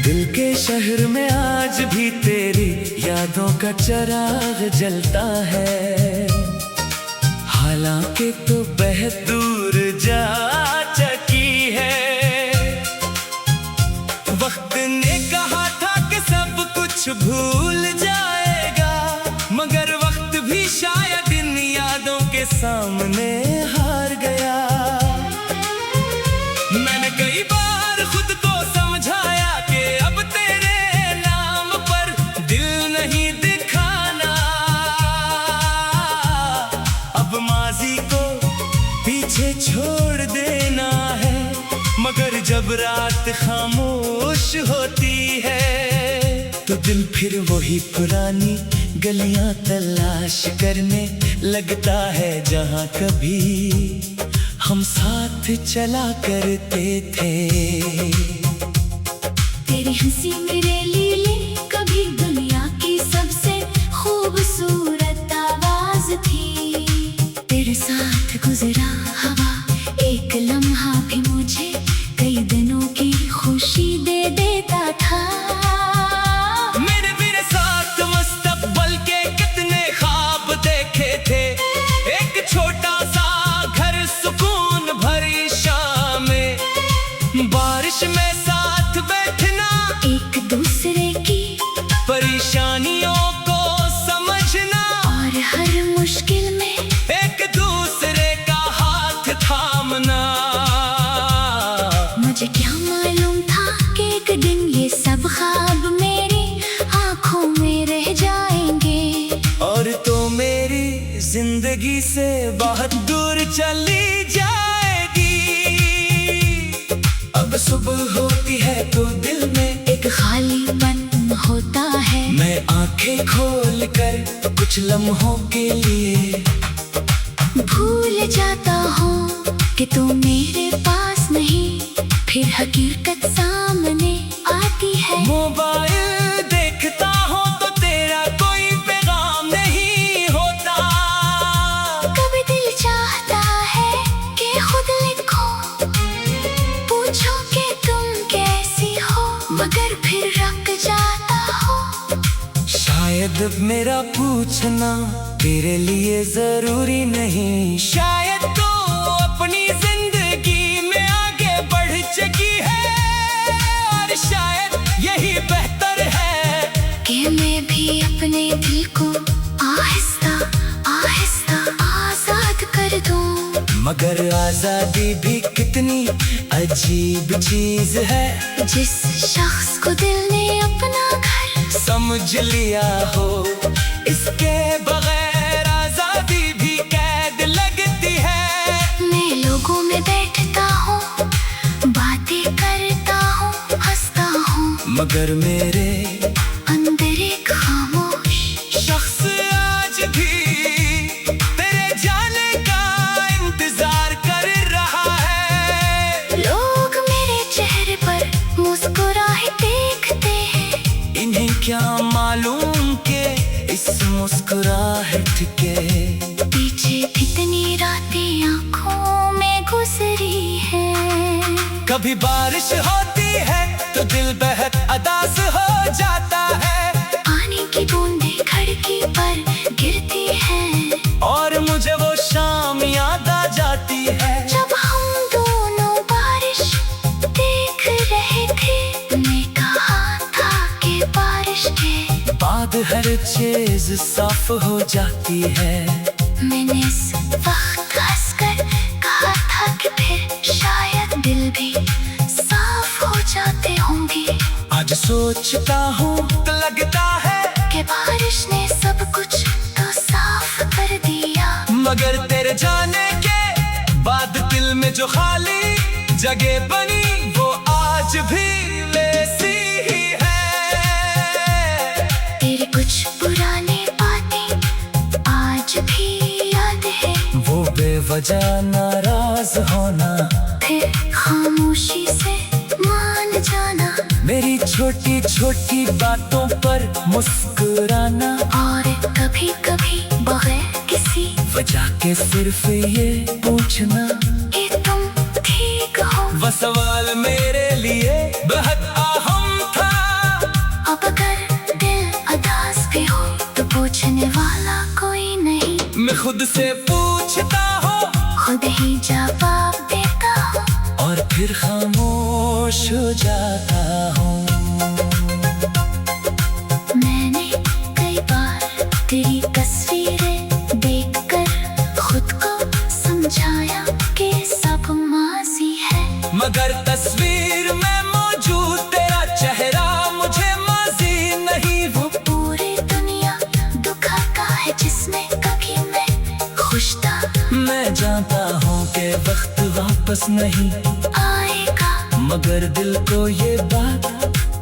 दिल के शहर में आज भी तेरी यादों का चिराग जलता है। हालांकि तो बेहद दूर जा चुकी है। वक्त ने कहा था कि सब कुछ भूल जाएगा, मगर वक्त भी शायद इन यादों के सामने हार गया। मैंने कई बार खुद को समझाया कि अब तेरे नाम पर दिल नहीं दिखाना। अब माजी को पीछे छोड़ देना है, मगर जब रात खामोश होती है तो दिल फिर वही पुरानी गलियां तलाश करने लगता है, जहां कभी हम साथ चला करते थे। तेरी हंसी मेरे लिए कभी दुनिया की सबसे खूबसूरत आवाज थी। तेरे साथ गुजरा हवा एक लम्हा भी मुझे कई दिनों की खुशी दे देता था। मेरे साथ मुस्तकबल के कितने ख्वाब देखे थे। एक छोटा सा घर सुकून भरी शाम में, बारिश में साथ बैठना, एक दूसरे की परेशानियों को समझना, और हर मुश्किल में एक दूसरे का हाथ थामना। मुझे क्या मालूम था कि एक दिन ये सब ख्वाब मेरी आंखों में रह जाएंगे, और तो मेरी जिंदगी से बहुत दूर चली जाएगी। अब सुबह होती है तो दिल में एक खालीपन होता है। मैं आंखें खोल कर कुछ लम्हों के लिए भूल जाता हूँ कि तू मेरे पास नहीं, फिर हकीकत सामने आती है। मोबाइल देखता हूँ तो तेरा कोई पैगाम नहीं होता। कभी दिल चाहता है कि खुद लिखो, पूछो कि तुम कैसी हो, मगर फिर रख जाता हो। शायद मेरा पूछना तेरे लिए जरूरी नहीं। शायद तो अपनी जिंदगी में आगे बढ़ चुकी है, और शायद यही बेहतर है कि मैं भी अपने दिल को आहिस्ता आहिस्ता आजाद कर दूं। मगर आजादी भी कितनी अजीब चीज है। जिस शख्स को दिल ने अपना घर समझ लिया हो, इसके बगैर आजादी भी कैद लगती है। मैं लोगों में बैठता हूँ, बातें करता हूँ, हंसता हूँ, मगर मेरे अंदर एक खामोश शख्स आज भी तेरे जाने का इंतजार कर रहा है। लोग मेरे चेहरे पर मुस्कुराए देखते हैं। इन्हें क्या मालूम के इस मुस्कुराहट के पीछे कितनी रातें आंखों में गुजरी है। कभी बारिश होती है तो दिल बेहद अदास हो जाता है। पानी की बूंदें खिड़की पर गिरती हैं, और मुझे वो शाम याद आ जाती है जब हम दोनों बारिश देख रहे थे। तुमने कहा था कि बारिश के बाद हर चीज साफ हो जाती है। मैंने इस वक्त हंसकर कहा था कि फिर शायद दिल भी साफ हो जाते होंगे। आज सोचता हूँ तो लगता है कि बारिश ने सब कुछ तो साफ कर दिया, मगर तेरे जाने के बाद दिल में जो खाली जगह बनी वो आज भी वैसी ही है। तेरे कुछ पुराने बातें आज भी याद है। वो बेवजह नाराज होना, फिर खामोशी से मान जाना, मेरी छोटी छोटी बातों पर मुस्कुराना, और कभी कभी बगैर किसी वजह के सिर्फ ये पूछना कि तुम ठीक हो। वो सवाल मेरे लिए बेहद अहम था। खुद से पूछता हो, खुद ही जवाब देता हूँ, और फिर खामोश हो जाता हूँ। मैंने कई बार तेरी तस्वीरें देखकर खुद को समझाया कि सब माजी है, मगर तस्वीर में मौजूद तेरा चेहरा मुझे माजी नहीं। वो पूरी दुनिया दुखाता है जिसमें कभी मैं खुश था। मैं जानता हूँ कि वक्त वापस नहीं आएगा, मगर दिल को ये बात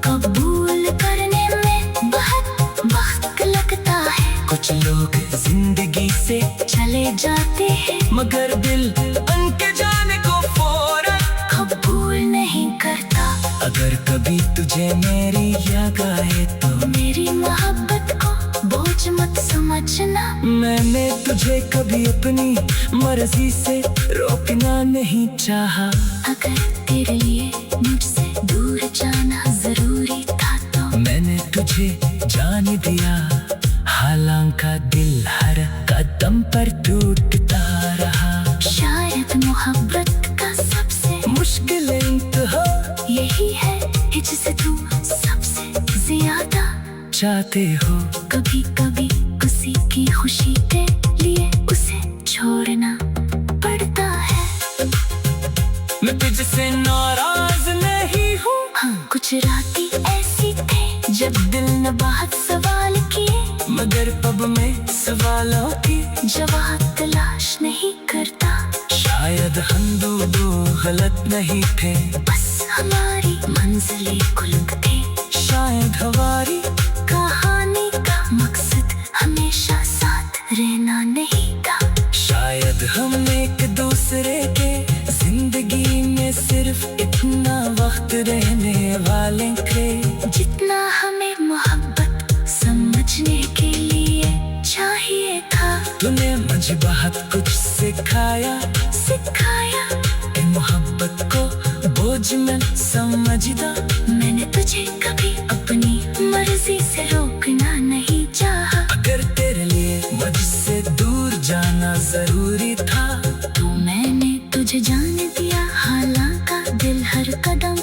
कबूल करने में बहुत वक्त लगता है। कुछ लोग जिंदगी से चले जाते हैं मगर दिल उनके जाने को फौरन कबूल नहीं करता। अगर कभी तुझे मेरी याद आए तो मेरी मोहब्बत को बोझ मत समझना। मैंने तुझे कभी अपनी मर्जी से रोकना नहीं चाहा। अगर तेरे लिए मुझसे दूर जाना जरूरी था तो मैंने तुझे जाने दिया, हालांकि दिल हर कदम पर टूटता रहा। शायद मोहब्बत का सबसे मुश्किल इंतहा यही है जिसे तू सबसे ज्यादा चाहते हो। कभी कभी किसी की खुशी के लिए उसे छोड़ना पड़ता है। मैं तुझसे नाराज नहीं हूँ, हाँ, कुछ रातें ऐसी थी जब दिल ने बहुत सवाल किए, मगर पब में सवालों की जवाब तलाश नहीं करता। शायद हम दो गलत नहीं थे, बस हमारी मंजिलें कुलक थे। शायद हमारी कहानी का मकसद हमेशा साथ रहना नहीं था। शायद हम एक दूसरे के जिंदगी में सिर्फ इतना वक्त रहने वाले थे जितना हमें मोहब्बत समझने के लिए चाहिए था। तूने मुझे बहुत कुछ सिखाया सिखाया मोहब्बत को बोझ में समझदा। मैंने तुझे कभी अपनी मर्जी से रोकना नहीं चाहा। अगर तेरे लिए मुझसे दूर जाना जरूरी था तो मैंने तुझे जाने दिया, हालांकि दिल हर कदम